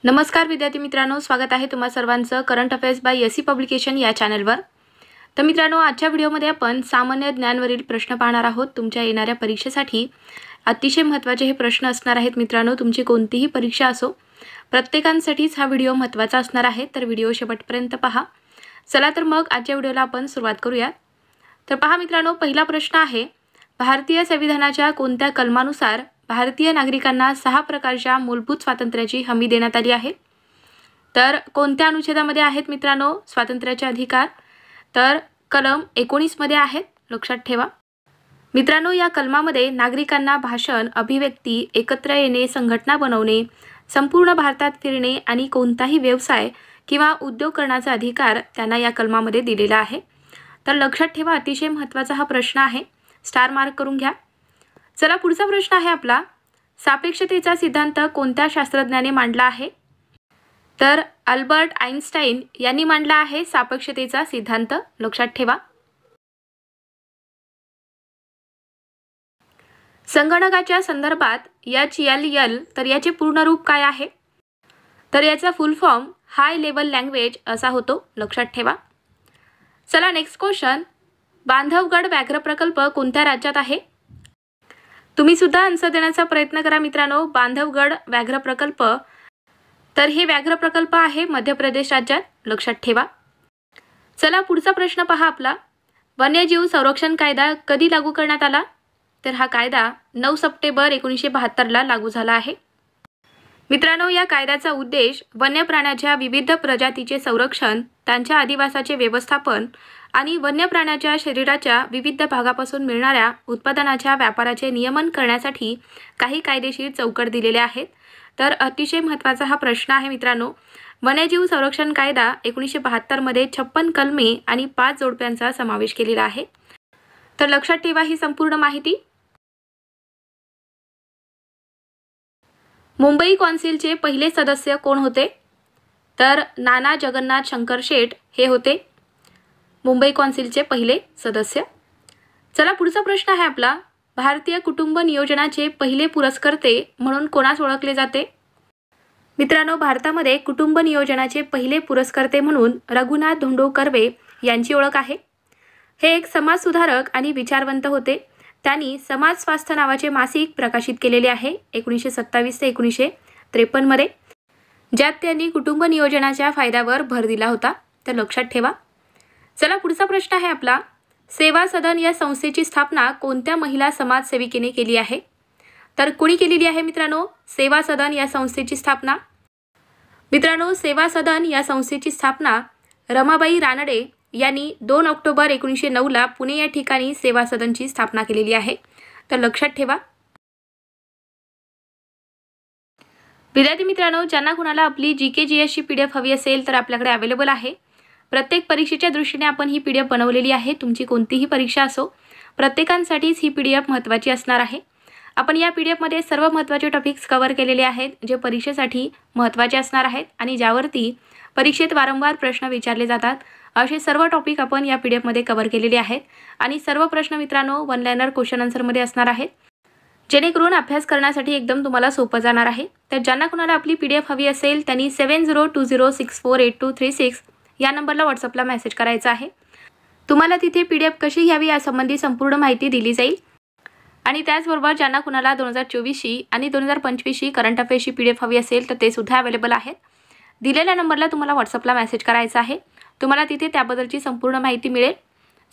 नमस्कार विद्यार्थी मित्रांनो, स्वागत आहे तुम्हा सर्वांचं current affairs by SC publication या चॅनलवर। तर मित्रांनो, आजच्या व्हिडिओमध्ये आपण सामान्य ज्ञानवरील प्रश्न पाहणार आहोत। तुमच्या येणाऱ्या परीक्षेसाठी अतिशय महत्त्वाचे हे प्रश्न असणार आहेत मित्रांनो। तुमची कोणतीही परीक्षा असो, प्रत्येकांसाठीच हा व्हिडिओ महत्त्वाचा असणार आहे, तर व्हिडिओ शेवटपर्यंत पहा। चला तर मग आजच्या व्हिडिओला आपण सुरुवात करूया। तर पहा मित्रांनो, पहिला प्रश्न आहे, भारतीय संविधानाच्या कोणत्या कलमानुसार भारतीय नागरिकांना 6 प्रकारच्या मूलभूत स्वातंत्र्याची हमी देण्यात आली आहे? तर कोणत्या अनुच्छेदामध्ये आहेत मित्रांनो स्वातंत्र्याचे अधिकार? तर कलम 19 मध्ये आहेत, लक्षात ठेवा। मित्रांनो, या कलमामध्ये नागरिकांना भाषण, अभिव्यक्ती, एकत्र येणे, संघटना बनवणे, संपूर्ण भारतात फिरणे आणि कोणताही व्यवसाय किंवा उद्योग करण्याचा अधिकार त्यांना या कलमामध्ये दिलेला आहे। तर लक्षात ठेवा, अतिशय महत्त्वाचा हा प्रश्न आहे, स्टार मार्क करून घ्या। चला पुढचा प्रश्न आहे आपला, सापेक्षतेचा सिद्धांत कोणत्या शास्त्रज्ञाने मांडला आहे? तर अल्बर्ट आइन्स्टाईन यांनी मांडला आहे सापेक्षतेचा सिद्धांत, लक्षात ठेवा। संगणकाच्या संदर्भात HLL तर याचे पूर्ण रूप काय आहे? तर याचा फुल फॉर्म हाय लेवल लँग्वेज असा होतो, लक्षात ठेवा। चला नेक्स्ट क्वेश्चन, बांधवगड व्याघ्र प्रकल्प कोणत्या राज्यात आहे? तुम्ही सुद्धा आन्सर देण्याचा प्रयत्न करा मित्रांनो। बांधवगड व्याघ्र प्रकल्प, तर हे व्याघ्र प्रकल्प आहे मध्य प्रदेश राज्यात, लक्षात ठेवा। चला पुढचा प्रश्न पहा आपला, वन्यजीव संरक्षण कायदा कधी लागू करण्यात आला? तर हा कायदा 9 सप्टेंबर 1972 ला लागू झाला आहे। मित्रांनो, या कायद्याचा उद्देश वन्य प्राण्याच्या विविध प्रजातीचे संरक्षण, त्यांच्या अधिवासाचे व्यवस्थापन आणि वन्य प्राण्याच्या शरीराच्या विविध भागापासून मिळणाऱ्या उत्पादनाच्या व्यापाराचे नियमन करण्यासाठी काही कायदेशीर चौकट दिलेले आहेत। तर अतिशय महत्त्वाचा हा प्रश्न आहे मित्रांनो। वन्यजीव संरक्षण कायदा 1972 मध्ये 56 कलमे आणि 5 जोडप्यांचा समावेश केलेला आहे। तर लक्षात ठेवा ही संपूर्ण माहिती। मुंबई कौन्सिलचे पहिले सदस्य कोण होते? तर नाना जगन्नाथ शंकर शेठ हे होते मुंबई कौन्सिलचे पहिले सदस्य। चला पुढचा प्रश्न आहे आपला, भारतीय कुटुंब नियोजनाचे पहिले पुरस्कर्ते म्हणून कोणास ओळखले जाते? मित्रांनो, भारतामध्ये कुटुंब नियोजनाचे पहिले पुरस्कर्ते म्हणून रघुनाथ धोंडो कर्वे यांची ओळख आहे। हे एक समाजसुधारक आणि विचारवंत होते। त्यांनी समाज स्वास्थ्य नावाचे मासिक प्रकाशित केलेले आहे 1927 ते 1953 मध्ये, ज्यात त्यांनी कुटुंब नियोजनाच्या फायद्यावर भर दिला होता, तर लक्षात ठेवा। चला पुढचा प्रश्न आहे आपला, सेवा सदन या संस्थेची स्थापना कोणत्या महिला समाजसेविकेने केली आहे? तर कोणी केलेली आहे मित्रांनो सेवा सदन या संस्थेची स्थापना? मित्रांनो, सेवा सदन या संस्थेची स्थापना रमाबाई रानडे यांनी 2 ऑक्टोबर 1909 ला पुणे या ठिकाणी सेवा सदनची स्थापना केलेली आहे, तर लक्षात ठेवा। विद्यार्थी मित्रांनो, ज्यांना कुणाला आपली GK GS ची PDF हवी असेल तर आपल्याकडे अवेलेबल आहे। प्रत्येक परीक्षेच्या दृष्टीने आपण ही PDF बनवलेली आहे। तुमची कोणतीही परीक्षा असो, प्रत्येकांसाठीच ही PDF महत्त्वाची असणार आहे। आपण या PDF मध्ये सर्व महत्त्वाचे टॉपिक्स कव्हर केलेले आहेत, जे परीक्षेसाठी महत्त्वाचे असणार आहेत आणि ज्यावरती परीक्षेत वारंवार प्रश्न विचारले जातात, असे सर्व टॉपिक आपण या PDF मध्ये कव्हर केलेले आहेत। आणि सर्व प्रश्न मित्रांनो वन लाइनर क्वेश्चन आन्सर मध्ये असणार आहेत, जेणेकरून अभ्यास करण्यासाठी एकदम तुम्हाला सोपं जाणार आहे। तर ज्यांना कुणाला आपली PDF हवी असेल त्यांनी 7020648236 या नंबरला व्हॉट्सअपला मेसेज करायचा आहे। तुम्हाला तिथे PDF कशी घ्यावी यासंबंधी संपूर्ण माहिती दिली जाईल। आणि त्याचबरोबर ज्यांना कुणाला 2024 आणि 2025 करंट अफेअर्सची PDF हवी असेल तर ते सुद्धा अवेलेबल आहेत। दिलेल्या नंबरला तुम्हाला व्हॉट्सअपला मेसेज करायचा आहे, तुम्हाला तिथे त्याबद्दलची संपूर्ण माहिती मिळेल।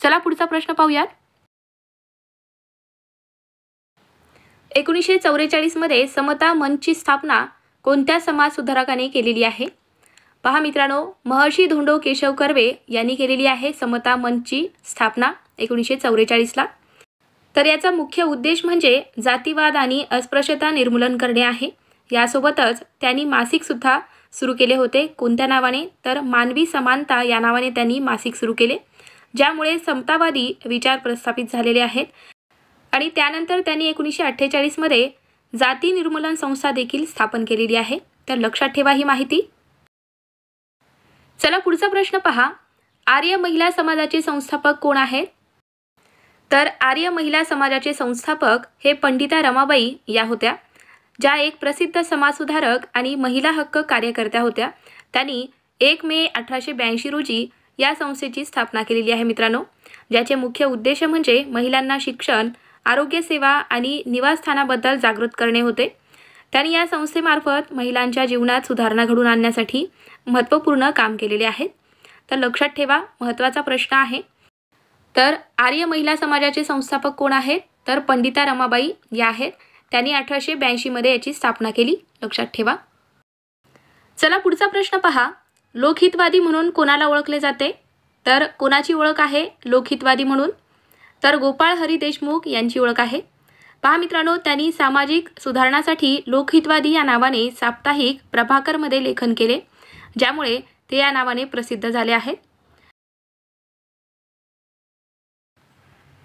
चला पुढचा प्रश्न पाहूयात। 1944 मध्ये समता मंचची स्थापना कोणत्या समाज सुधारकाने केलेली आहे? पहा मित्रांनो, महर्षी धोंडो केशव कर्वे यांनी केलेली आहे समता मंचची स्थापना 1944 ला। तर याचा मुख्य उद्देश म्हणजे जातीवाद आणि अस्पृश्यता निर्मूलन करणे आहे। यासोबतच त्यांनी मासिक सुद्धा सुरू केले होते, कोणत्या नावाने? तर मानवी समानता या नावाने त्यांनी मासिक सुरू केले, ज्यामुळे समतावादी विचार प्रस्थापित झालेले आहेत। आणि त्यानंतर त्यांनी 1948 मध्ये जाती निर्मूलन संस्था देखील स्थापन केलेली आहे, तर लक्षात ठेवा ही माहिती। चला पुढचा प्रश्न पहा, आर्य महिला समाजाचे संस्थापक कोण आहेत? तर आर्य महिला समाजाचे संस्थापक हे पंडिता रमाबाई या होत्या, ज्या एक प्रसिद्ध समाजसुधारक आणि महिला हक्क कार्यकर्त्या होत्या. त्यांनी 1 मे 1882 रोजी या संस्थेची स्थापना केलेली आहे मित्रांनो, ज्याचे मुख्य उद्देश म्हणजे महिलांना शिक्षण, आरोग्य सेवा आणि निवासस्थानाबद्दल जागृत करणे होते. त्यांनी या संस्थेमार्फत महिलांच्या जीवनात सुधारणा घडवून आणण्यासाठी महत्त्वपूर्ण काम केलेले आहे. तर लक्षात ठेवा, महत्त्वाचा प्रश्न आहे. तर आर्य महिला समाजाचे संस्थापक कोण आहेत? तर पंडिता रमाबाई या आहेत. त्यांनी 1882 मध्ये याची स्थापना केली. लक्षात ठेवा. चला पुढचा प्रश्न पहा. लोकहितवादी म्हणून कोणाला ओळखले जाते? तर कोणाची ओळख आहे लोकहितवादी म्हणून? तर गोपाळ हरी देशमुख यांची ओळख आहे. पहा मित्रांनो, त्यांनी सामाजिक सुधारणासाठी लोकहितवादी या नावाने साप्ताहिक प्रभाकरमध्ये लेखन केले, ज्यामुळे ते या नावाने प्रसिद्ध झाले आहेत.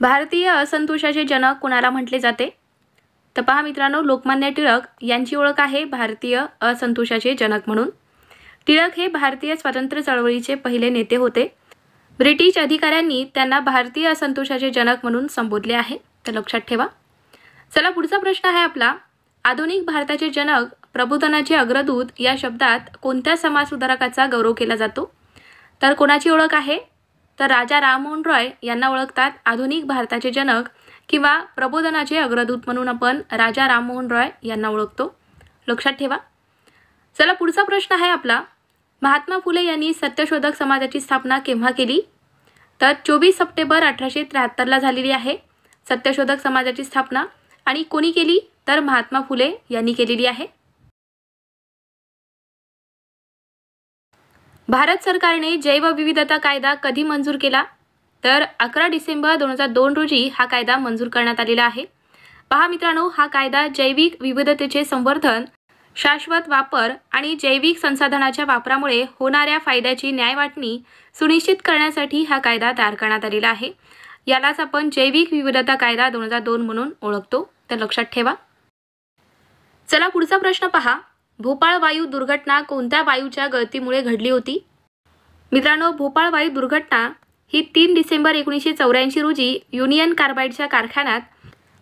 भारतीय असंतोषाचे जनक कोणाला म्हटले जाते? तर पहा मित्रांनो, लोकमान्य टिळक यांची ओळख आहे भारतीय असंतोषाचे जनक म्हणून. टिळक हे भारतीय स्वातंत्र्य चळवळीचे पहिले नेते होते. ब्रिटिश अधिकाऱ्यांनी त्यांना भारतीय असंतोषाचे जनक म्हणून संबोधले आहे. तर लक्षात ठेवा. चला पुढचा प्रश्न आहे आपला. आधुनिक भारताचे जनक, प्रबोधनाचे अग्रदूत या शब्दात कोणत्या समाजसुधारकाचा गौरव केला जातो? तर कोणाची ओळख आहे? तर राजा राममोहन रॉय यांना ओळखतात आधुनिक भारताचे जनक किंवा प्रबोधनाचे अग्रदूत म्हणून आपण राजा राममोहन रॉय यांना ओळखतो. लक्षात ठेवा. चला पुढचा प्रश्न आहे आपला. महात्मा फुले यांनी सत्यशोधक समाजाची स्थापना केव्हा केली? तर 24 सप्टेंबर 1873 झालेली आहे सत्यशोधक समाजाची स्थापना. आणि कोणी केली? तर महात्मा फुले यांनी केलेली आहे. भारत सरकारने जैवविविधता कायदा कधी मंजूर केला? तर 11 डिसेंबर 2002 रोजी हा कायदा मंजूर करण्यात आलेला आहे. पहा मित्रांनो, हा कायदा जैविक विविधतेचे संवर्धन, शाश्वत वापर आणि जैविक संसाधनाच्या वापरामुळे होणाऱ्या फायद्याची न्यायवाटणी सुनिश्चित करण्यासाठी हा कायदा तयार करण्यात आलेला आहे. यालाच आपण जैविक विविधता कायदा 2002 म्हणून ओळखतो. तर लक्षात ठेवा. चला पुढचा प्रश्न पहा. भोपाळ वायू दुर्घटना कोणत्या वायूच्या गळतीमुळे घडली होती? मित्रांनो, भोपाळ वायू दुर्घटना ही 3 डिसेंबर 1984 रोजी युनियन कार्बाइडच्या कारखान्यात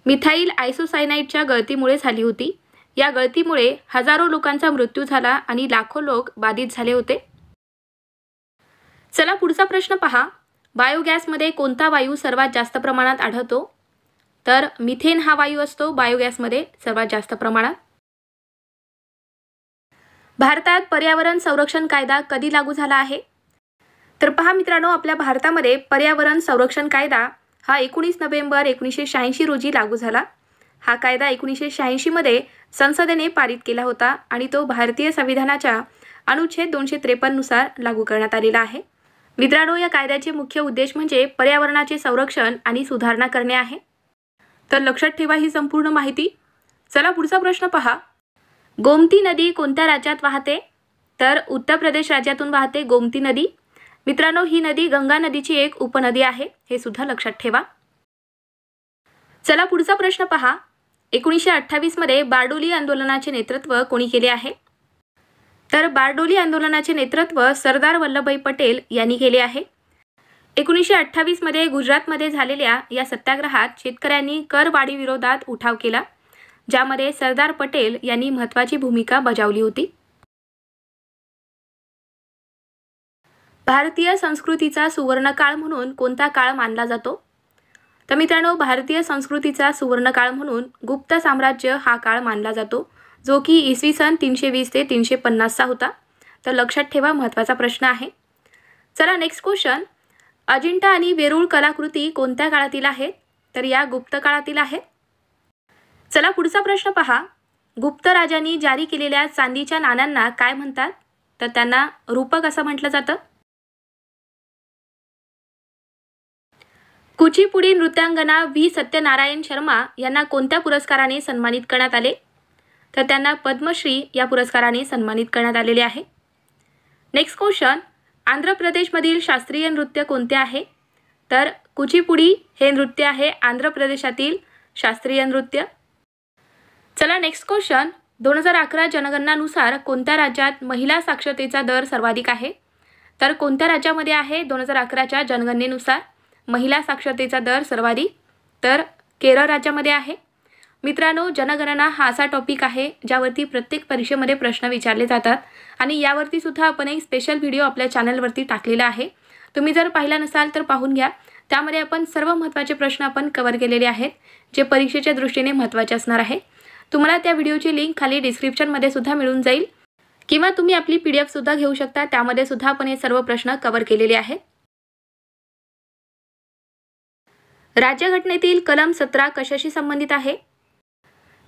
मिथाईल आयसोसायनाइडच्या गळतीमुळे झाली होती. या गळतीमुळे हजारो लोकांचा मृत्यू झाला आणि लाखो लोक बाधित झाले होते. चला पुढचा प्रश्न पहा. बायोगॅसमध्ये कोणता वायू सर्वात जास्त प्रमाणात आढळतो? तर मिथेन हा वायू असतो बायोगॅसमध्ये सर्वात जास्त प्रमाणात. भारतात पर्यावरण संरक्षण कायदा कधी लागू झाला आहे? तर पहा मित्रांनो, आपल्या भारतामध्ये पर्यावरण संरक्षण कायदा हा 19 नोव्हेंबर 1986 रोजी लागू झाला. हा कायदा 1986 मध्ये संसदेने पारित केला होता आणि तो भारतीय संविधानाच्या अनुच्छेद 253 नुसार लागू करण्यात आलेला आहे. मित्रांनो, या कायद्याचे मुख्य उद्देश म्हणजे पर्यावरणाचे संरक्षण आणि सुधारणा करणे आहे. तर लक्षात ठेवा ही संपूर्ण माहिती. चला पुढचा प्रश्न पहा. गोमती नदी कोणत्या राज्यात वाहते? तर उत्तर प्रदेश राज्यातून वाहते गोमती नदी. मित्रांनो, ही नदी गंगा नदीची एक उपनदी आहे, हे सुद्धा लक्षात ठेवा. चला पुढचा प्रश्न पहा. 1928 मध्ये बारडोली आंदोलनाचे नेतृत्व कोणी केले आहे? तर बारडोली आंदोलनाचे नेतृत्व सरदार वल्लभभाई पटेल यांनी केले आहे. 1928 मध्ये गुजरातमध्ये झालेल्या या सत्याग्रहात शेतकऱ्यांनी करवाढी विरोधात उठाव केला, ज्यामध्ये सरदार पटेल यांनी महत्त्वाची भूमिका बजावली होती. भारतीय संस्कृतीचा सुवर्णकाळ म्हणून कोणता काळ मानला जातो? तर मित्रांनो, भारतीय संस्कृतीचा सुवर्णकाळ म्हणून गुप्त साम्राज्य हा काळ मानला जातो, जो की इसवी सन 320 ते 350 होता. तर लक्षात ठेवा, महत्त्वाचा प्रश्न आहे. चला नेक्स्ट क्वेश्चन. अजिंठा आणि वेरूळ कलाकृती कोणत्या काळातील आहेत? तर या गुप्त काळातील आहेत. चला पुढचा प्रश्न पहा. गुप्त राजांनी जारी केलेल्या चांदीच्या नाण्यांना काय म्हणतात? तर त्यांना रूपक असं म्हटलं जातं. कुचीपुडी नृत्यांगना व्ही सत्यनारायण शर्मा यांना कोणत्या पुरस्काराने सन्मानित करण्यात आले? तर त्यांना पद्मश्री या पुरस्काराने सन्मानित करण्यात आलेले आहे. Next question. आंध्र प्रदेशमधील शास्त्रीय नृत्य कोणते आहे? तर कुचीपुडी हे नृत्य आहे आंध्र प्रदेशातील शास्त्रीय नृत्य. चला नेक्स्ट क्वेश्चन. 2011 जनगणनानुसार कोणत्या राज्यात महिला साक्षरतेचा दर सर्वाधिक आहे? तर कोणत्या राज्यामध्ये आहे 2011च्या जनगणनेनुसार महिला साक्षरतेचा दर सर्वाधिक? तर केरळ राज्यामध्ये आहे. मित्रांनो, जनगणना हा असा टॉपिक आहे ज्यावरती प्रत्येक परीक्षेमध्ये प्रश्न विचारले जातात आणि यावरती सुद्धा आपण एक स्पेशल व्हिडिओ आपल्या चॅनलवरती टाकलेला आहे। तुम्ही जर पाहिला नसाल तर पाहून घ्या। त्यामध्ये आपण सर्व महत्त्वाचे प्रश्न आपण कव्हर केलेले आहेत जे परीक्षेच्या दृष्टीने महत्त्वाचे असणार आहे। तुम्हाला त्या व्हिडिओची लिंक खाली डिस्क्रिप्शनमध्ये सुद्धा मिळून जाईल किंवा तुम्ही आपली PDF सुद्धा घेऊ शकता, त्यामध्ये सुद्धा आपण हे सर्व प्रश्न कव्हर केलेले आहेत। राज्यघटनेतील कलम 17 कशाशी संबंधित आहे?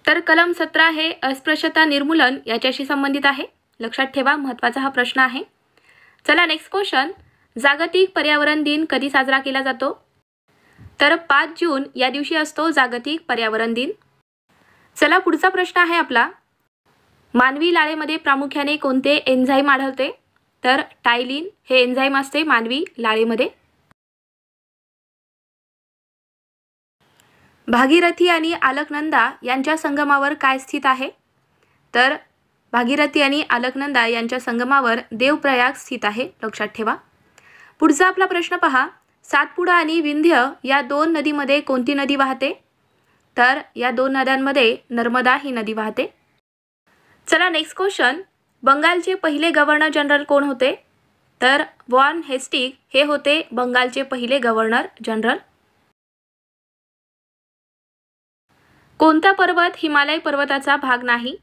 तर कलम 17 हे अस्पृश्यता निर्मूलन याच्याशी संबंधित आहे। लक्षात ठेवा, महत्त्वाचा हा प्रश्न आहे। चला नेक्स्ट क्वेश्चन, जागतिक पर्यावरण दिन कधी साजरा केला जातो? तर 5 जून या दिवशी असतो जागतिक पर्यावरण दिन। चला पुढचा प्रश्न आहे आपला, मानवी लाळेमध्ये प्रामुख्याने कोणते एन्झाईम आढळते? तर टायलिन हे एन्झाईम असते मानवी लाळेमध्ये। भागीरथी आणि अलकनंदा यांच्या संगमावर काय स्थित आहे? तर भागीरथी आणि अलकनंदा यांच्या संगमावर देवप्रयाग स्थित आहे। लक्षात ठेवा। पुढचा आपला प्रश्न पहा, सातपुडा आणि विंध्य या दोन नदीमध्ये कोणती नदी वाहते? तर या दोन नद्यांमध्ये नर्मदा ही नदी वाहते। चला नेक्स्ट क्वेश्चन, बंगालचे पहिले गव्हर्नर जनरल कोण होते? तर वॉन हेस्टिंग हे होते बंगालचे पहिले गव्हर्नर जनरल। कोणता पर्वत हिमालय पर्वताचा भाग नाही?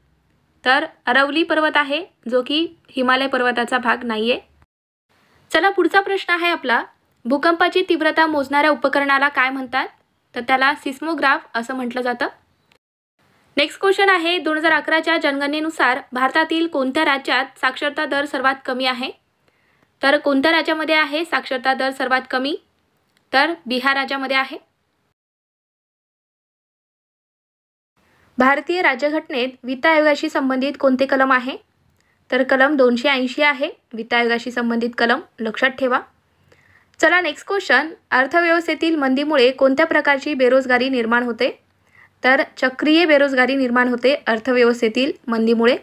तर अरवली पर्वत आहे जो की हिमालय पर्वताचा भाग नाहीये। चला पुढचा प्रश्न आहे आपला, भूकंपाची तीव्रता मोजणाऱ्या उपकरणाला काय म्हणतात? तर त्याला सिस्मोग्राफ असं म्हटलं जातं। नेक्स्ट क्वेश्चन आहे, 2011च्या जनगणनेनुसार भारतातील कोणत्या राज्यात साक्षरता दर सर्वात कमी आहे? तर कोणत्या राज्यामध्ये आहे साक्षरता दर सर्वात कमी? तर बिहार राज्यामध्ये आहे। भारतीय राज्यघटनेत वित्त आयोगाशी संबंधित कोणते कलम आहे? तर कलम 280 आहे वित्त आयोगाशी संबंधित कलम। लक्षात ठेवा। चला नेक्स्ट क्वेश्चन, अर्थव्यवस्थेतील मंदीमुळे कोणत्या प्रकारची बेरोजगारी निर्माण होते? तर चक्रीय बेरोजगारी निर्माण होते अर्थव्यवस्थेतील मंदीमुळे।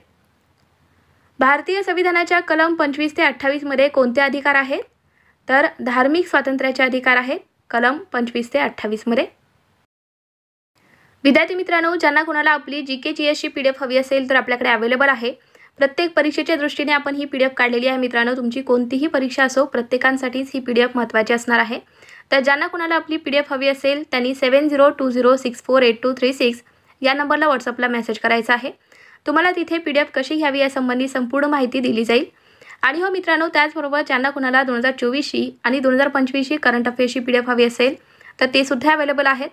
भारतीय संविधानाच्या कलम 25 ते 28 मध्ये कोणते अधिकार आहेत? तर धार्मिक स्वातंत्र्याचे अधिकार आहेत कलम 25 ते 28 मध्ये। विद्यार्थी मित्रांनो, ज्यांना कोणाला आपली GK GS ची PDF हवी असेल तर आपल्याकडे अवेलेबल आहे। प्रत्येक परीक्षेच्या दृष्टीने आपण ही PDF काढलेली आहे मित्रांनो। तुमची कोणतीही परीक्षा असो प्रत्येकांसाठीच ही PDF महत्त्वाची असणार आहे। तर ज्यांना कोणाला आपली PDF हवी असेल त्यांनी 7020648236 या नंबरला व्हॉट्सअपला मेसेज करायचा आहे। तुम्हाला तिथे PDF कशी घ्यावी यासंबंधी संपूर्ण माहिती दिली जाईल। आणि हो मित्रांनो, त्याचबरोबर ज्यांना कोणाला 2024ची आणि 2025ची करंट अफेअर्सची PDF हवी असेल तर ते सुद्धा अवेलेबल आहेत।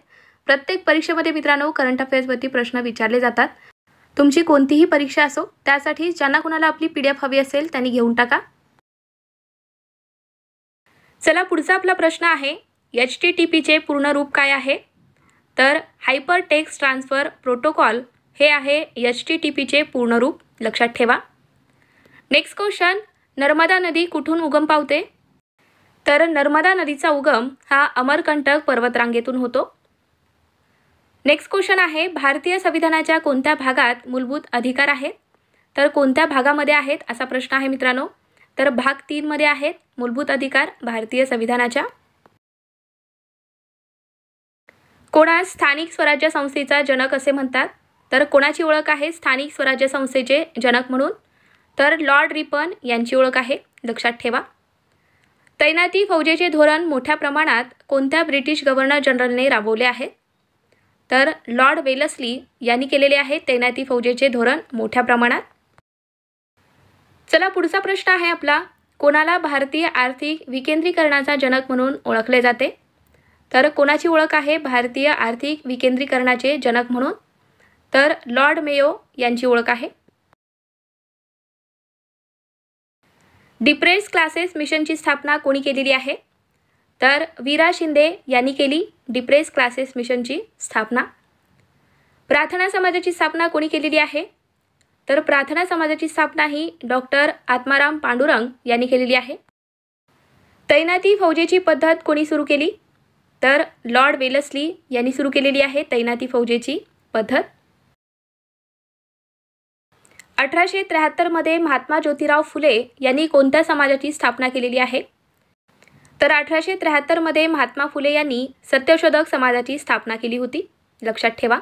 प्रत्येक परीक्षेमध्ये मित्रांनो करंट अफेअर्सवरती प्रश्न विचारले जातात। तुमची कोणतीही परीक्षा असो त्यासाठी ज्यांना कोणाला आपली PDF हवी असेल त्यांनी घेऊन टाका। चला पुढचा आपला प्रश्न आहे, HTTP चे पूर्ण रूप काय आहे? तर हायपर टेक्स्ट ट्रान्सफर प्रोटोकॉल हे आहे HTTP चे पूर्ण रूप। लक्षात ठेवा। नेक्स्ट क्वेश्चन, नर्मदा नदी कुठून उगम पावते? तर नर्मदा नदीचा उगम हा अमरकंटक पर्वतरांगेतून होतो। नेक्स्ट क्वेश्चन आहे, भारतीय संविधानाच्या कोणत्या भागात मूलभूत अधिकार आहेत? तर कोणत्या भागामध्ये आहेत असा प्रश्न आहे मित्रांनो। तर भाग 3 मध्ये आहेत मूलभूत अधिकार भारतीय संविधानाच्या। कोणास स्थानिक स्वराज्य संस्थेचा जनक असे म्हणतात? तर कोणाची ओळख आहे स्थानिक स्वराज्य संस्थेचे जनक म्हणून? तर लॉर्ड रिपन यांची ओळख आहे। लक्षात ठेवा। तैनाती फौजेचे धोरण मोठ्या प्रमाणात कोणत्या ब्रिटिश गव्हर्नर जनरलने राबवले आहे? तर लॉर्ड वेलस्ली यांनी केलेले आहे तैनाती फौजेचे धोरण मोठ्या प्रमाणात। चला पुढचा प्रश्न आहे आपला, कोणाला भारतीय आर्थिक विकेंद्रीकरणाचा जनक म्हणून ओळखले जाते? तर कोणाची ओळख आहे भारतीय आर्थिक विकेंद्रीकरणाचे जनक म्हणून? तर लॉर्ड मेयो यांची ओळख आहे। डिप्रेस्ड क्लासेस मिशनची स्थापना कोणी केलेली आहे? तर वीरा शिंदे यांनी केली डिप्रेस्ड क्लासेस मिशनची स्थापना। प्रार्थना समाजाची स्थापना कोणी केलेली आहे? तर प्रार्थना समाजाची स्थापना ही डॉक्टर आत्माराम पांडुरंग यांनी केलेली आहे। तैनाती फौजेची पद्धत कोणी सुरू केली? तर लॉर्ड वेलस्ली यांनी सुरू केलेली आहे तैनाती फौजेची पद्धत। 1873 मध्ये महात्मा ज्योतिराव फुले यांनी कोणत्या समाजाची स्थापना केलेली आहे? तर 1873 मध्ये महात्मा फुले यांनी सत्यशोधक समाजाची स्थापना केली होती। लक्षात ठेवा।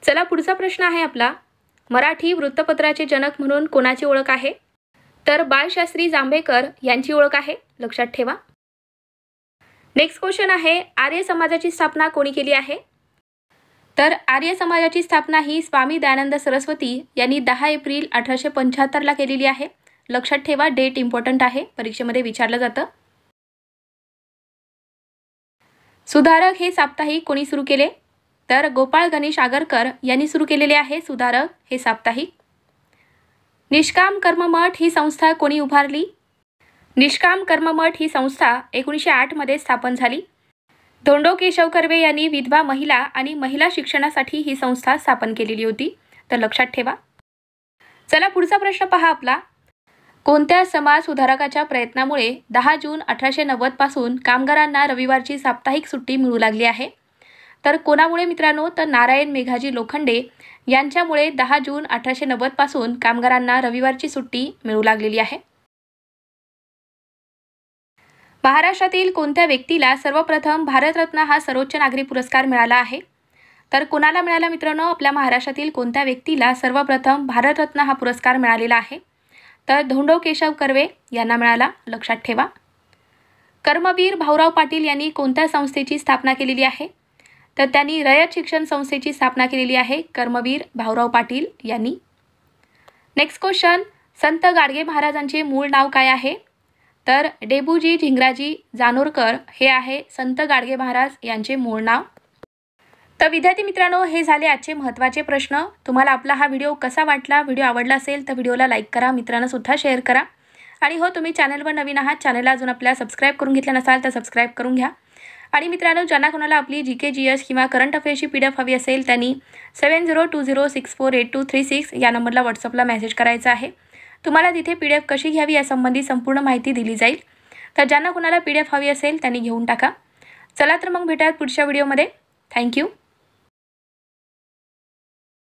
चला पुढचा प्रश्न आहे आपला, मराठी वृत्तपत्राचे जनक म्हणून कोणाची ओळख आहे? तर बाळशास्त्री जांभेकर यांची ओळख आहे, लक्षात ठेवा. नेक्स्ट क्वेश्चन आहे, आर्य समाजाची स्थापना कोणी केली आहे? तर आर्य समाजाची स्थापना ही स्वामी दयानंद सरस्वती यांनी 10 एप्रिल 1875 केलेली आहे. लक्षात ठेवा, डेट इम्पॉर्टंट आहे, परीक्षेमध्ये विचारलं जातं. सुधारक हे साप्ताहिक कोणी सुरू केले? तर गोपाळ गणेश आगरकर यांनी सुरू केलेले आहे सुधारक हे साप्ताहिक. निष्काम कर्ममठ ही संस्था कोणी उभारली? निष्काम कर्ममठ ही संस्था 1908 मध्ये स्थापन झाली. धोंडो केशव कर्वे यांनी विधवा महिला आणि महिला शिक्षणासाठी ही संस्था स्थापन केलेली होती, तर लक्षात ठेवा. चला पुढचा प्रश्न पहा आपला, कोणत्या समाज सुधारकाच्या प्रयत्नामुळे 10 जून 1890 पासून कामगारांना रविवारची साप्ताहिक सुट्टी मिळू लागली आहे? तर कोणामुळे मित्रांनो? तर नारायण मेघाजी लोखंडे यांच्यामुळे 10 जून 1890 पासून कामगारांना रविवारची सुट्टी मिळू लागलेली आहे. महाराष्ट्रातील कोणत्या व्यक्तीला सर्वप्रथम भारतरत्न हा सर्वोच्च नागरी पुरस्कार मिळाला आहे? तर कोणाला मिळाला मित्रांनो? आपल्या महाराष्ट्रातील कोणत्या व्यक्तीला सर्वप्रथम भारतरत्न हा पुरस्कार मिळालेला आहे? तर धोंडो केशव कर्वे यांना मिळाला, लक्षात ठेवा. कर्मवीर भाऊराव पाटील यांनी कोणत्या संस्थेची स्थापना केलेली आहे? तर त्यांनी रयत शिक्षण संस्थेची स्थापना केलेली आहे, कर्मवीर भाऊराव पाटील यांनी. नेक्स्ट क्वेश्चन, संत गाडगे महाराजांचे मूळ नाव काय आहे? तर डेबूजी झिंगराजी जानोरकर हे आहे संत गाडगे महाराज यांचे मूळ नाव. तर विद्यार्थी मित्रांनो, हे झाले आजचे महत्त्वाचे प्रश्न. तुम्हाला आपला हा व्हिडिओ कसा वाटला? व्हिडिओ आवडला असेल तर व्हिडिओला लाईक करा, मित्रांना सुद्धा शेअर करा. आणि हो, तुम्ही चॅनलवर नवीन आहात, चॅनलला अजून आपल्याला सबस्क्राईब करून घेतलं नसाल तर सबस्क्राईब करून घ्या. आणि मित्रांनो, ज्यांना कोणाला आपली GK GS किंवा करंट अफेअर्सची PDF हवी असेल त्यांनी 7020648236 या नंबरला व्हॉट्सअपला मेसेज करायचा आहे. तुम्हाला तिथे PDF कशी घ्यावी यासंबंधी संपूर्ण माहिती दिली जाईल. तर ज्यांना कोणाला PDF हवी असेल त्यांनी घेऊन टाका. चला तर मग भेटूयात पुढच्या व्हिडिओमध्ये. थँक्यू.